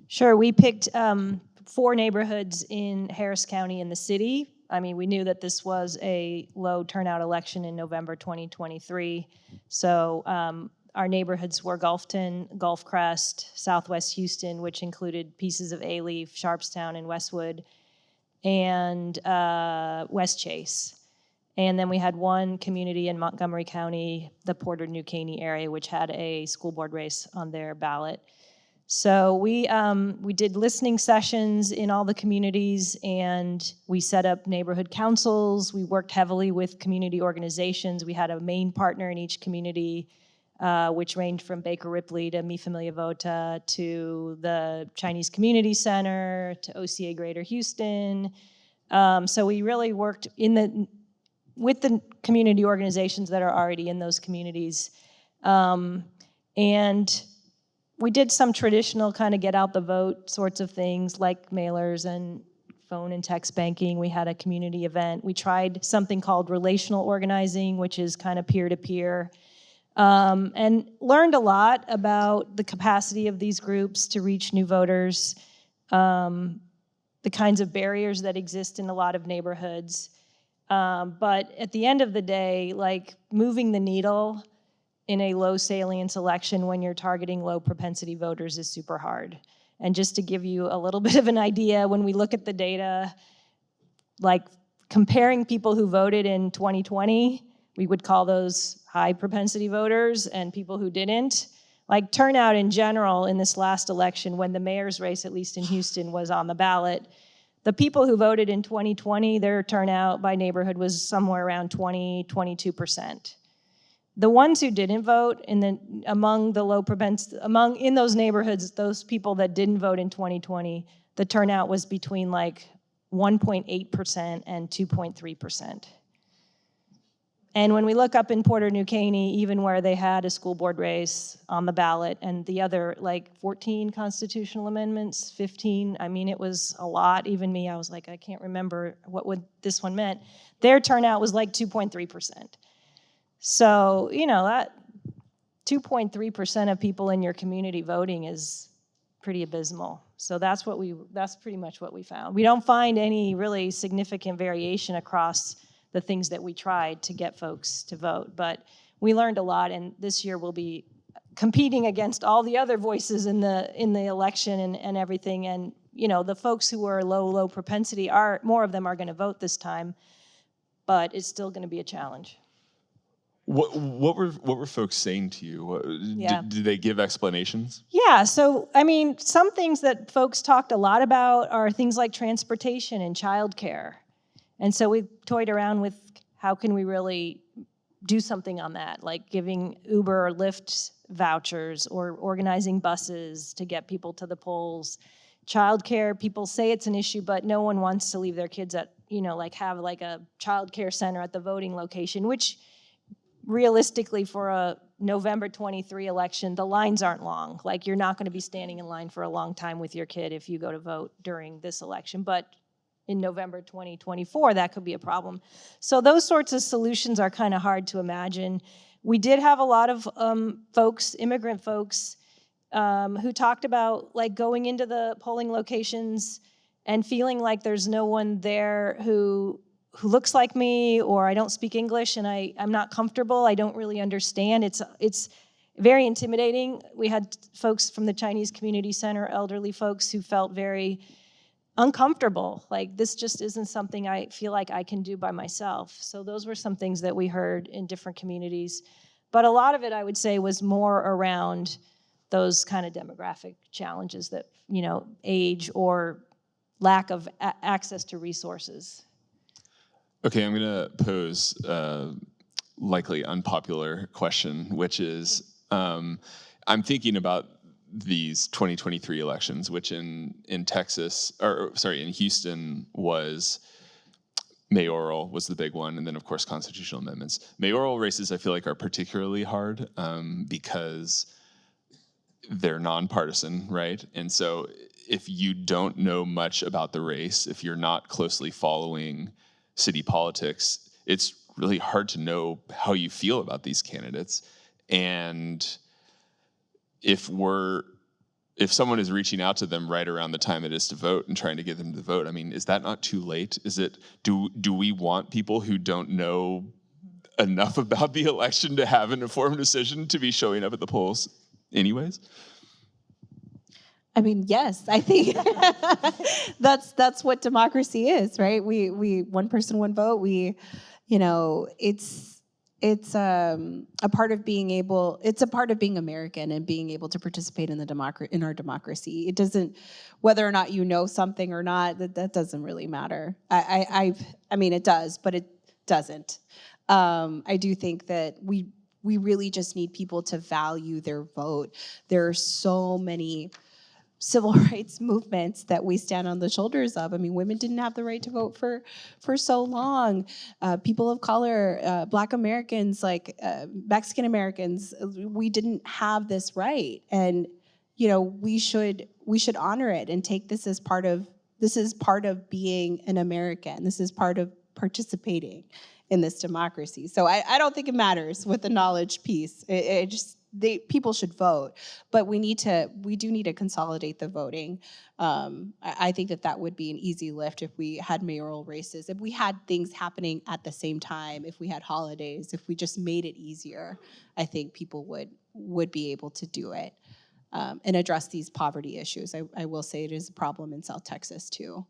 Sure. We picked 4 neighborhoods in Harris County in the city. We knew that this was a low turnout election in November 2023. So our neighborhoods were Gulfton, Gulf Crest, Southwest Houston, which included pieces of Alief, Sharpstown, and Westwood, and West Chase. And then we had one community in Montgomery County, the Porter New Caney area, which had a school board race on their ballot. So we did listening sessions in all the communities, and we set up neighborhood councils. We worked heavily with community organizations. We had a main partner in each community, which ranged from Baker Ripley to Mi Familia Vota to the Chinese Community Center to OCA Greater Houston. So we really worked with the community organizations that are already in those communities. And we did some traditional kind of get out the vote sorts of things like mailers and phone and text banking. We had a community event. We tried something called relational organizing, which is kind of peer-to-peer, and learned a lot about the capacity of these groups to reach new voters, the kinds of barriers that exist in a lot of neighborhoods. But at the end of the day, moving the needle in a low salience election when you're targeting low propensity voters is super hard. And just to give you a little bit of an idea, when we look at the data, comparing people who voted in 2020, we would call those high propensity voters, and people who didn't. Turnout in general in this last election, when the mayor's race, at least in Houston, was on the ballot, the people who voted in 2020, their turnout by neighborhood was somewhere around 22%. The ones who didn't vote among those neighborhoods, those people that didn't vote in 2020, the turnout was between 1.8% and 2.3%. And when we look up in Porter New Caney, even where they had a school board race on the ballot and the other 14 constitutional amendments, 15, it was a lot. Even me, I was I can't remember what this one meant. Their turnout was 2.3%. So, that 2.3% of people in your community voting is pretty abysmal. So that's pretty much what we found. We don't find any really significant variation across the things that we tried to get folks to vote. But we learned a lot, and this year we'll be competing against all the other voices in the election and everything. And the folks who are low propensity, more of them are going to vote this time, but it's still going to be a challenge. What were folks saying to you? Yeah. Did they give explanations? Yeah, so some things that folks talked a lot about are things like transportation and childcare. And so we toyed around with how can we really do something on that, like giving Uber or Lyft vouchers or organizing buses to get people to the polls. Childcare, people say it's an issue, but no one wants to leave their kids at, have a childcare center at the voting location, which realistically for a November 23 election, the lines aren't long. Like, you're not going to be standing in line for a long time with your kid if you go to vote during this election. But in November 2024, that could be a problem. So those sorts of solutions are kind of hard to imagine. We did have a lot of folks, immigrant folks, who talked about like going into the polling locations and feeling like there's no one there who looks like me, or I don't speak English and I'm not comfortable, I don't really understand. It's very intimidating. We had folks from the Chinese Community Center, elderly folks, who felt very uncomfortable. Like, this just isn't something I feel like I can do by myself. So those were some things that we heard in different communities. But a lot of it, I would say, was more around those kind of demographic challenges that, age or lack of access to resources. Okay, I'm going to pose a likely unpopular question, which is, I'm thinking about these 2023 elections, which in Houston was mayoral was the big one, and then of course constitutional amendments. Mayoral races I feel like are particularly hard because they're nonpartisan, right? And so if you don't know much about the race, if you're not closely following city politics, it's really hard to know how you feel about these candidates. And if someone is reaching out to them right around the time it is to vote and trying to get them to vote, I mean, is that not too late? Do we want people who don't know enough about the election to have an informed decision to be showing up at the polls anyways? I mean, yes, I think that's what democracy is, right? We one person, one vote. It's a part of being able. It's a part of being American and being able to participate in our democracy. It doesn't, whether or not you know something or not, that doesn't really matter. I mean, it does, but it doesn't. I do think that we really just need people to value their vote. There are so many civil rights movements that we stand on the shoulders of. I mean, women didn't have the right to vote for so long. People of color, Black Americans, like Mexican Americans, we didn't have this right. And we should honor it and take this as part of being an American. This is part of participating in this democracy. So I don't think it matters with the knowledge piece. People should vote, but we do need to consolidate the voting. I think that would be an easy lift if we had mayoral races, if we had things happening at the same time, if we had holidays, if we just made it easier. I think people would be able to do it and address these poverty issues. I will say it is a problem in South Texas too.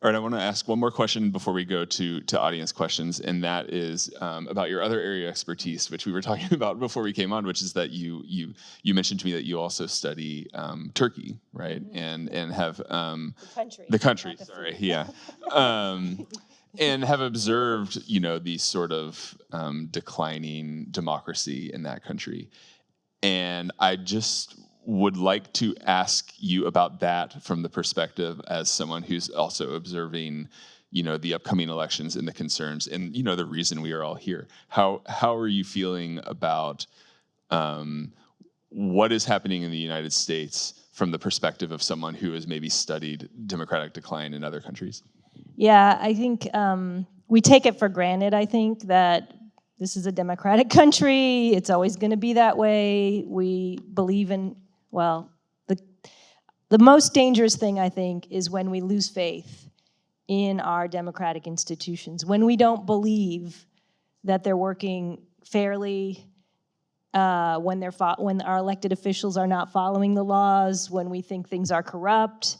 All right, I want to ask one more question before we go to audience questions, and that is about your other area of expertise, which we were talking about before we came on, which is that you mentioned to me that you also study Turkey, right? Mm-hmm. And have the country, sorry, yeah, and have observed the sort of declining democracy in that country, and I just would like to ask you about that from the perspective as someone who's also observing, the upcoming elections and the concerns and, the reason we are all here. How are you feeling about what is happening in the United States from the perspective of someone who has maybe studied democratic decline in other countries? Yeah, I think we take it for granted, I think, that this is a democratic country. It's always going to be that way. We believe in, the most dangerous thing, I think, is when we lose faith in our democratic institutions. When we don't believe that they're working fairly, when our elected officials are not following the laws, when we think things are corrupt,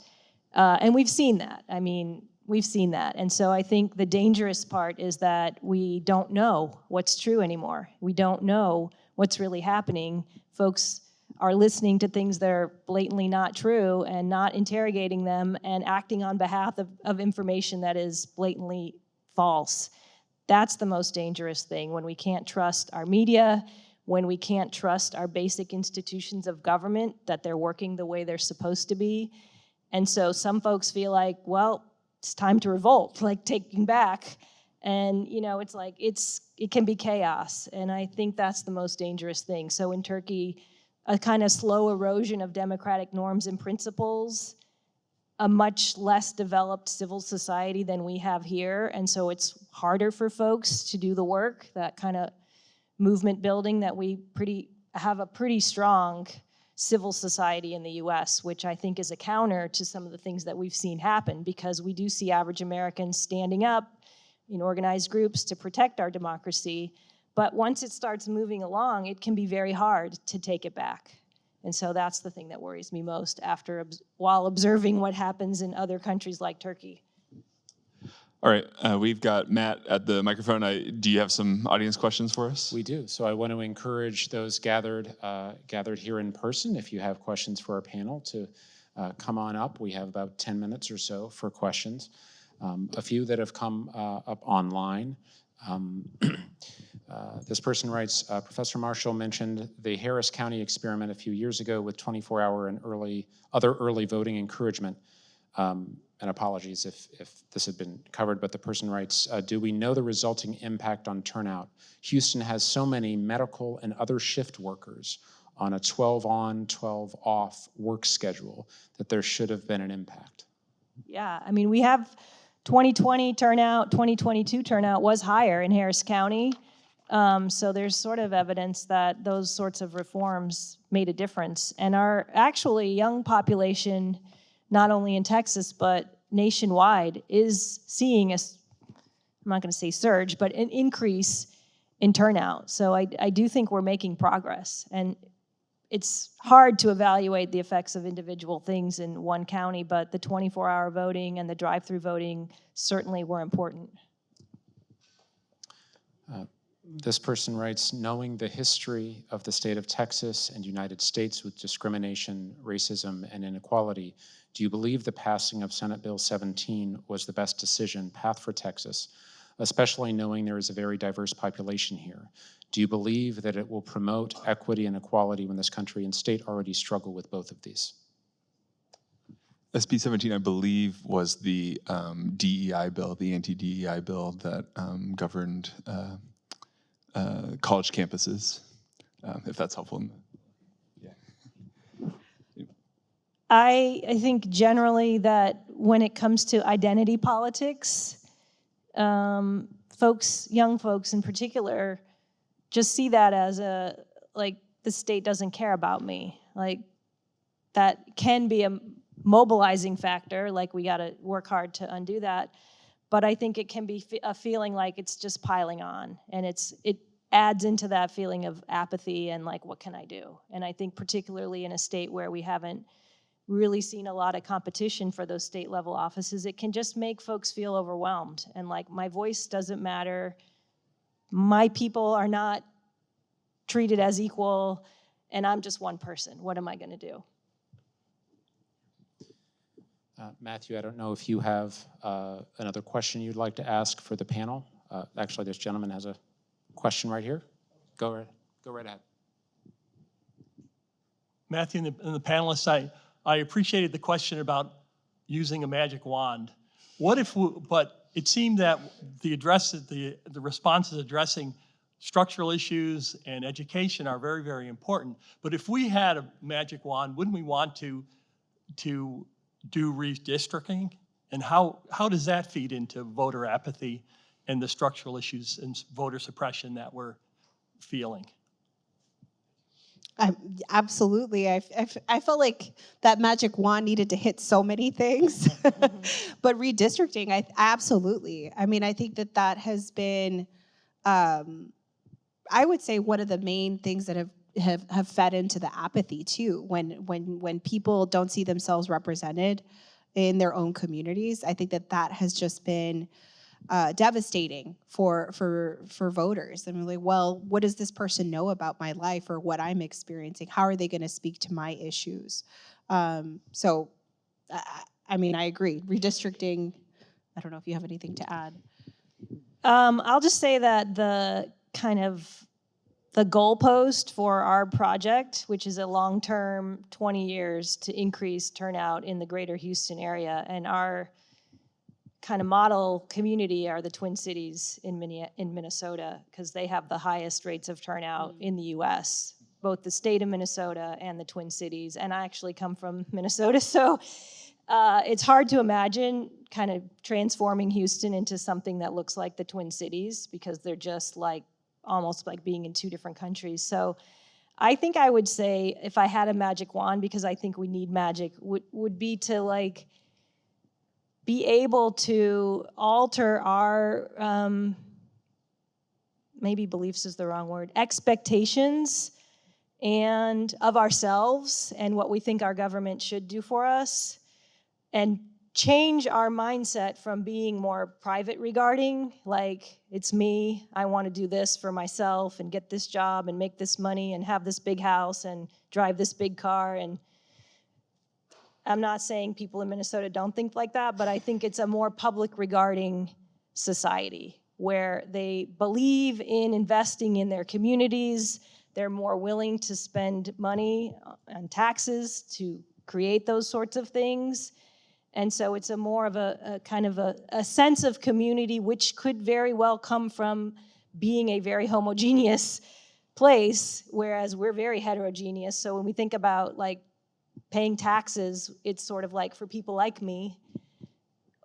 and we've seen that. I mean, we've seen that. And so I think the dangerous part is that we don't know what's true anymore. We don't know what's really happening. Folks are listening to things that are blatantly not true and not interrogating them and acting on behalf of information that is blatantly false. That's the most dangerous thing, when we can't trust our media, when we can't trust our basic institutions of government, that they're working the way they're supposed to be. And so some folks feel like, well, it's time to revolt, like taking back. And it's like, it can be chaos. And I think that's the most dangerous thing. So in Turkey, a kind of slow erosion of democratic norms and principles, a much less developed civil society than we have here. And so it's harder for folks to do the work, that kind of movement building that we have a pretty strong civil society in the US, which I think is a counter to some of the things that we've seen happen, because we do see average Americans standing up in organized groups to protect our democracy. But once it starts moving along, it can be very hard to take it back. And so that's the thing that worries me most while observing what happens in other countries like Turkey. All right, we've got Matt at the microphone. Do you have some audience questions for us? We do. So I want to encourage those gathered here in person, if you have questions for our panel, to come on up. We have about 10 minutes or so for questions. A few that have come up online. This person writes, Professor Marschall mentioned the Harris County experiment a few years ago with 24-hour and other early voting encouragement. And apologies if this had been covered, but the person writes, do we know the resulting impact on turnout? Houston has so many medical and other shift workers on a 12 on, 12 off work schedule that there should have been an impact. Yeah, I mean, we have 2020 turnout, 2022 turnout was higher in Harris County. So there's sort of evidence that those sorts of reforms made a difference. And our actually young population, not only in Texas, but nationwide, is seeing I'm not going to say surge, but an increase in turnout. So I do think we're making progress. And it's hard to evaluate the effects of individual things in one county, but the 24-hour voting and the drive-through voting certainly were important. This person writes, knowing the history of the state of Texas and United States with discrimination, racism, and inequality, do you believe the passing of Senate Bill 17 was the best path for Texas, especially knowing there is a very diverse population here? Do you believe that it will promote equity and equality when this country and state already struggle with both of these? SB 17, I believe, was the DEI bill, the anti-DEI bill that governed college campuses, if that's helpful. I think generally that when it comes to identity politics, young folks in particular, just see that as the state doesn't care about me. Like, that can be a mobilizing factor, like we gotta work hard to undo that. But I think it can be a feeling like it's just piling on, and it adds into that feeling of apathy and like, what can I do? And I think particularly in a state where we haven't really seen a lot of competition for those state level offices, it can just make folks feel overwhelmed and like, my voice doesn't matter, my people are not treated as equal, and I'm just one person. What am I gonna do? Matthew, I don't know if you have another question you'd like to ask for the panel. Actually, this gentleman has a question right here. Go right ahead. Matthew and the panelists, I appreciated the question about using a magic wand. But it seemed that the responses addressing structural issues and education are very, very important. But if we had a magic wand, wouldn't we want to do redistricting? And how does that feed into voter apathy and the structural issues and voter suppression that we're feeling? Absolutely. I felt like that magic wand needed to hit so many things. But redistricting, absolutely. I mean, I think that has been, I would say, one of the main things that have fed into the apathy too. When people don't see themselves represented in their own communities, I think that has just been devastating for voters. I mean, like, well, what does this person know about my life or what I'm experiencing? How are they going to speak to my issues? So, I mean, I agree. Redistricting. I don't know if you have anything to add. I'll just say that the goalpost for our project, which is a long-term 20 years to increase turnout in the greater Houston area, and our kind of model community are the Twin Cities in Minnesota, because they have the highest rates of turnout in the U.S., both the state of Minnesota and the Twin Cities. And I actually come from Minnesota, so it's hard to imagine kind of transforming Houston into something that looks like the Twin Cities, because they're just like almost like being in two different countries. So I think I would say, if I had a magic wand, because I think we need magic, would be to like be able to alter our, maybe beliefs is the wrong word, expectations and of ourselves and what we think our government should do for us, and change our mindset from being more private regarding, like, it's me, I want to do this for myself and get this job and make this money and have this big house and drive this big car. And I'm not saying people in Minnesota don't think like that, but I think it's a more public regarding society where they believe in investing in their communities. They're more willing to spend money on taxes to create those sorts of things. And so it's a more of a kind of a sense of community, which could very well come from being a very homogeneous place, whereas we're very heterogeneous. So when we think about like paying taxes, it's sort of like for people like me,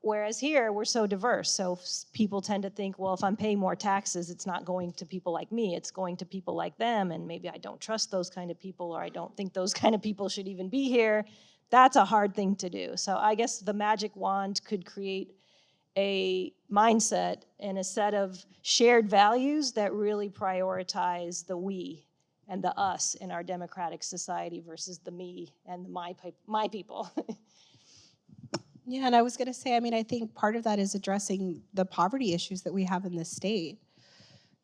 whereas here we're so diverse. So people tend to think, well, if I'm paying more taxes, it's not going to people like me, it's going to people like them, and maybe I don't trust those kind of people, or I don't think those kind of people should even be here. That's a hard thing to do. So I guess the magic wand could create a mindset and a set of shared values that really prioritize the we and the us in our democratic society versus the me and the my people. Yeah, and I was going to say, I mean, I think part of that is addressing the poverty issues that we have in the state.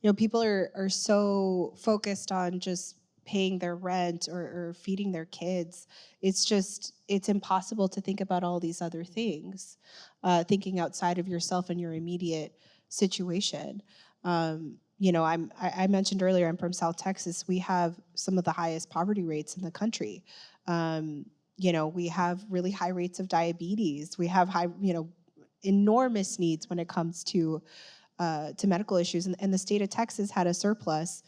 You know, people are so focused on just paying their rent or feeding their kids. It's impossible to think about all these other things, thinking outside of yourself and your immediate situation. You know, I mentioned earlier, I'm from South Texas. We have some of the highest poverty rates in the country. You know, we have really high rates of diabetes. We have enormous needs when it comes to medical issues. And the state of Texas had a surplus,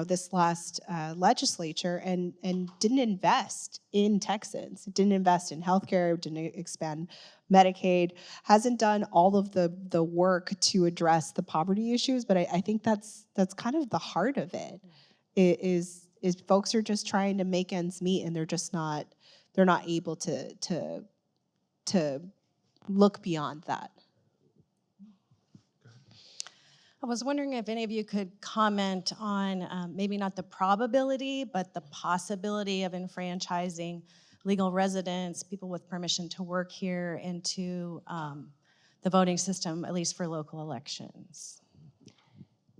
this last legislature, and didn't invest in Texans. It didn't invest in healthcare, didn't expand Medicaid, hasn't done all of the work to address the poverty issues. But I think that's kind of the heart of it, is folks are just trying to make ends meet, and they're not able to look beyond that. I was wondering if any of you could comment on maybe not the probability, but the possibility of enfranchising legal residents, people with permission to work here, into the voting system, at least for local elections.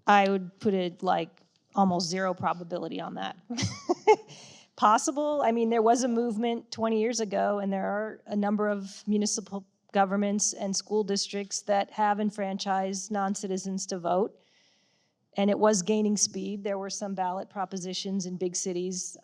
I would put it like almost zero probability on that. Possible. I mean, there was a movement 20 years ago, and there are a number of municipal governments and school districts that have enfranchised non-citizens to vote, and it was gaining speed. There were some ballot propositions in big cities.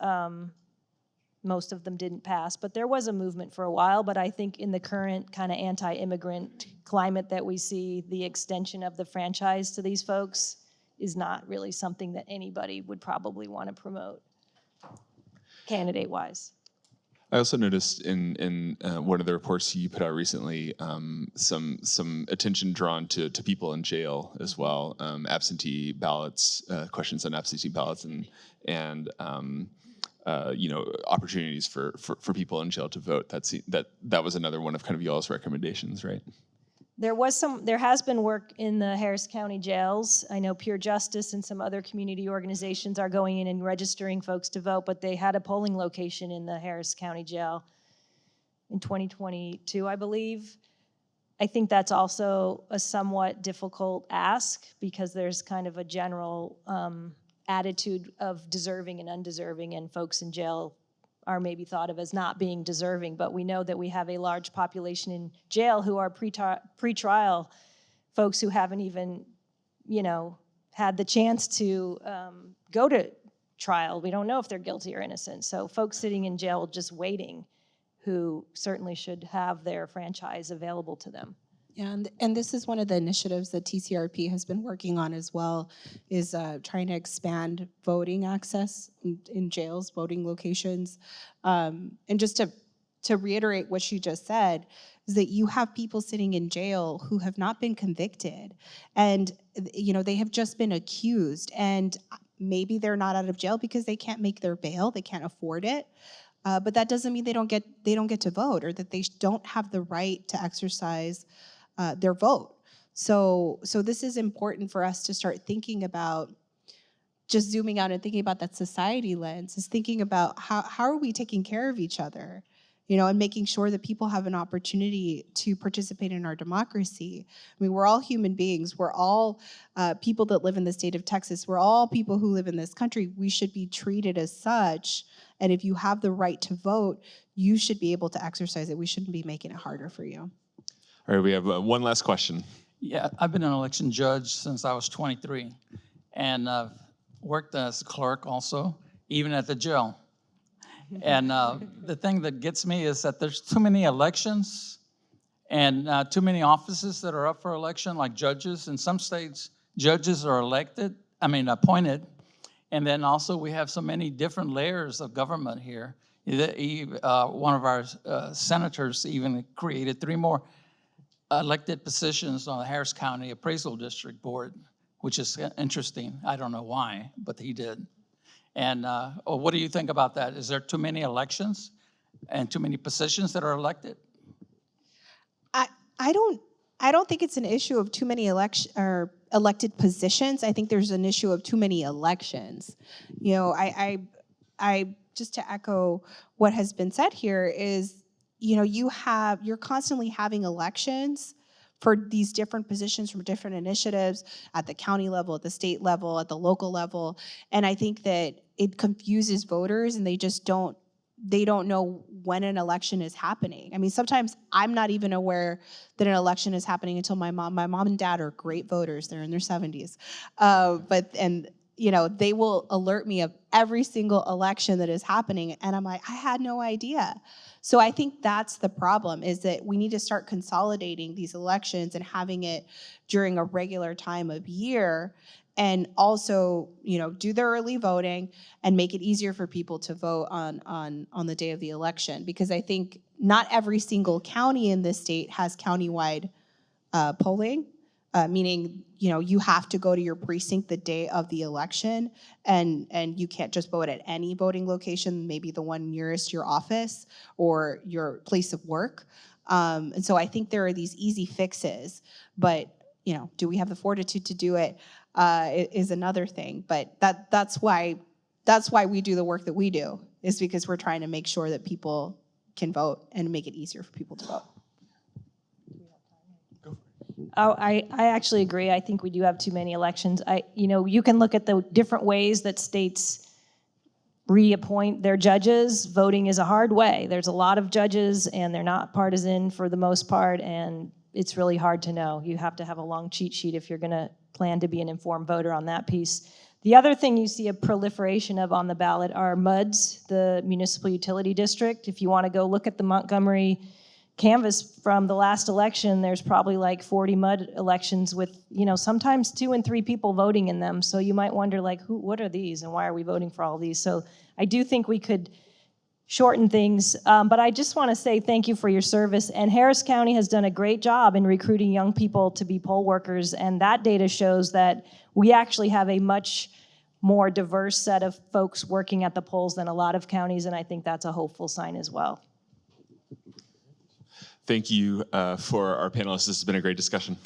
Most of them didn't pass, but there was a movement for a while. But I think in the current kind of anti-immigrant climate that we see, the extension of the franchise to these folks is not really something that anybody would probably want to promote, candidate-wise. I also noticed in one of the reports you put out recently some attention drawn to people in jail as well, absentee ballots, questions on absentee ballots, and opportunities for people in jail to vote. That was another one of kind of y'all's recommendations, right? There has been work in the Harris County jails. I know Pure Justice and some other community organizations are going in and registering folks to vote, but they had a polling location in the Harris County jail in 2022, I believe. I think that's also a somewhat difficult ask because there's kind of a general attitude of deserving and undeserving, and folks in jail are maybe thought of as not being deserving, but we know that we have a large population in jail who are pre-trial folks who haven't even, had the chance to go to trial. We don't know if they're guilty or innocent. So folks sitting in jail just waiting who certainly should have their franchise available to them. Yeah, and this is one of the initiatives that TCRP has been working on as well, is trying to expand voting access in jails, voting locations. And just to reiterate what she just said, is that you have people sitting in jail who have not been convicted, and they have just been accused, and maybe they're not out of jail because they can't make their bail, they can't afford it. But that doesn't mean they don't get to vote, or that they don't have the right to exercise their vote. So this is important for us to start thinking about, just zooming out and thinking about that society lens, is thinking about how are we taking care of each other, and making sure that people have an opportunity to participate in our democracy. I mean, we're all human beings. We're all people that live in the state of Texas. We're all people who live in this country. We should be treated as such. And if you have the right to vote, you should be able to exercise it. We shouldn't be making it harder for you. All right, we have one last question. Yeah, I've been an election judge since I was 23, and worked as a clerk also, even at the jail. And the thing that gets me is that there's too many elections and too many offices that are up for election, like judges. In some states, judges are appointed. And then also we have so many different layers of government here. One of our senators even created 3 more elected positions on the Harris County Appraisal District Board, which is interesting. I don't know why, but he did. And what do you think about that? Is there too many elections and too many positions that are elected? I don't think it's an issue of too many elected positions. I think there's an issue of too many elections. I just to echo what has been said here is, you're constantly having elections for these different positions from different initiatives at the county level, at the state level, at the local level. And I think that it confuses voters, and they don't know when an election is happening. I mean, sometimes I'm not even aware that an election is happening until my mom and dad are great voters. They're in their 70s. They will alert me of every single election that is happening. And I'm like, I had no idea. So I think that's the problem, is that we need to start consolidating these elections and having it during a regular time of year, and also, do the early voting and make it easier for people to vote on the day of the election. Because I think not every single county in this state has countywide polling. Meaning, you have to go to your precinct the day of the election, and you can't just vote at any voting location, maybe the one nearest your office or your place of work. And so I think there are these easy fixes, but do we have the fortitude to do it is another thing. But that's why we do the work that we do, is because we're trying to make sure that people can vote and make it easier for people to vote. Oh, I actually agree. I think we do have too many elections. You can look at the different ways that states reappoint their judges. Voting is a hard way. There's a lot of judges, and they're not partisan for the most part, and it's really hard to know. You have to have a long cheat sheet if you're going to plan to be an informed voter on that piece. The other thing you see a proliferation of on the ballot are MUDs, the Municipal Utility District. If you want to go look at the Montgomery canvas from the last election, there's probably like 40 MUD elections with, sometimes 2 and 3 people voting in them. So you might wonder, what are these and why are we voting for all these? So I do think we could shorten things. But I just want to say thank you for your service. And Harris County has done a great job in recruiting young people to be poll workers. And that data shows that we actually have a much more diverse set of folks working at the polls than a lot of counties. And I think that's a hopeful sign as well. Thank you for our panelists. This has been a great discussion.